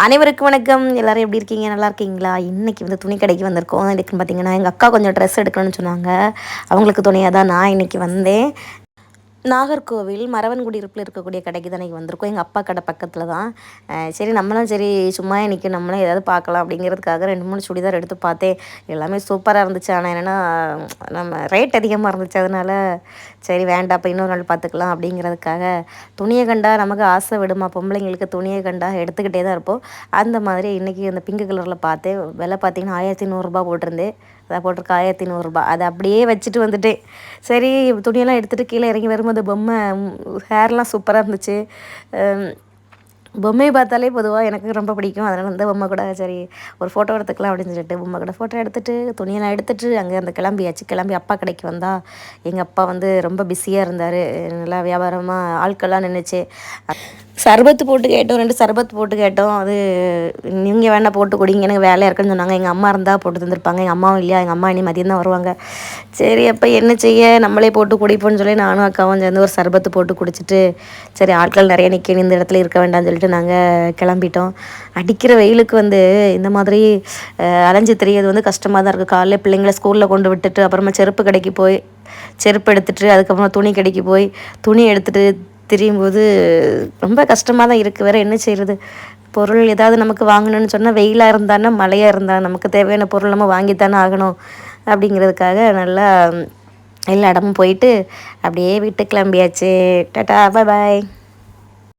அனைவருக்கும் வணக்கம். எல்லாரும் எப்படி இருக்கீங்க? நல்லா இருக்கீங்களா? இன்றைக்கி வந்து துணி கடைக்கு வந்திருக்கோம். இதுக்குன்னு பார்த்தீங்கன்னா எங்கள் அக்கா கொஞ்சம் ட்ரெஸ் எடுக்கணும்னு சொன்னாங்க. அவங்களுக்கு துணையாக தான் நான் இன்றைக்கி வந்தேன். நாகர்கோவில் மரவன்குடியிருப்பில் இருக்கக்கூடிய கடைக்கு தான் இன்றைக்கி வந்திருக்கோம். எங்கள் அப்பா கடை பக்கத்தில் தான். சரி நம்மளும் சரி சும்மா இன்றைக்கி நம்மளும் ஏதாவது பார்க்கலாம் அப்படிங்கிறதுக்காக 2 3 சுடிதார் எடுத்து பார்த்தேன். எல்லாமே சூப்பராக இருந்துச்சு. ஆனால் என்னென்னா நம்ம ரேட் அதிகமாக இருந்துச்சு. அதனால சரி வேண்டாம், அப்போ இன்னொரு நாள் பார்த்துக்கலாம் அப்படிங்கிறதுக்காக துணியை கண்டா நமக்கு ஆசை விடுமா, பொம்பளைங்களுக்கு துணியை கண்டா எடுத்துக்கிட்டே தான் இருப்போம். அந்த மாதிரி இன்றைக்கி அந்த பிங்க் கலரில் பார்த்தேன். விலை பார்த்தீங்கன்னா 1100 போட்டிருந்தேன். அதை போட்டிருக்க 1100. அதை அப்படியே வச்சுட்டு வந்துட்டேன். சரி துணியெல்லாம் எடுத்துகிட்டு கீழே இறங்கி வரும்போது பொம்மை ஹேர்லாம் சூப்பராக இருந்துச்சு. பொம்மையை பார்த்தாலே பொதுவாக எனக்கு ரொம்ப பிடிக்கும். அதனால் அந்த பொம்மை கூட சரி ஒரு ஃபோட்டோ எடுத்துக்கலாம் அப்படின்னு சொல்லிட்டு பொம்மை கூட ஃபோட்டோ எடுத்துகிட்டு துணியெல்லாம் எடுத்துகிட்டு அங்கே அந்த கிளம்பியாச்சு. கிளம்பி அப்பா கடைக்கு வந்தால் எங்கள் அப்பா வந்து ரொம்ப பிஸியாக இருந்தார். நல்லா வியாபாரமாக ஆட்கள்லாம் நின்றுச்சு. சர்பத்து போட்டு கேட்டோம், 2 சர்பத்து போட்டு கேட்டோம். அது நீங்கள் வேணால் போட்டு குடிங்க, எனக்கு வேலையாக இருக்குன்னு சொன்னாங்க. எங்கள் அம்மா இருந்தால் போட்டு தந்துருப்பாங்க. எங்கள் அம்மாவும் இல்லையா, எங்கள் அம்மா இனி மதியம் தான் வருவாங்க. சரி அப்போ என்ன செய்ய, நம்மளே போட்டு குடிப்போம்னு சொல்லி நானும் அக்காவும் சேர்ந்து ஒரு சர்பத்து போட்டு குடிச்சிட்டு சரி ஆட்கள் நிறைய நிற்க இந்த இடத்துல இருக்க வேண்டாம்னு சொல்லிட்டு நாங்கள் கிளம்பிட்டோம். அடிக்கிற வெயிலுக்கு வந்து இந்த மாதிரி அலைஞ்சு திரியிறது வந்து கஷ்டமாக தான் இருக்குது. காலையில் பிள்ளைங்களை ஸ்கூலில் கொண்டு விட்டுட்டு அப்புறமா செருப்பு கடைக்கு போய் செருப்பு எடுத்துகிட்டு அதுக்கப்புறமா துணி கடைக்கு போய் துணி எடுத்துகிட்டு திரியும்போது ரொம்ப கஷ்டமாக தான் இருக்குது. வேறு என்ன செய்கிறது, பொருள் ஏதாவது நமக்கு வாங்கணும்னு சொன்னால் வெயிலாக இருந்தானா மழையாக இருந்தால் நமக்கு தேவையான பொருள் நம்ம வாங்கித்தானே ஆகணும். அப்படிங்கிறதுக்காக நல்லா எல்லா இடமும் போயிட்டு அப்படியே வீட்டுக்கு கிளம்பியாச்சு. டாட்டா, பாய் பாய்.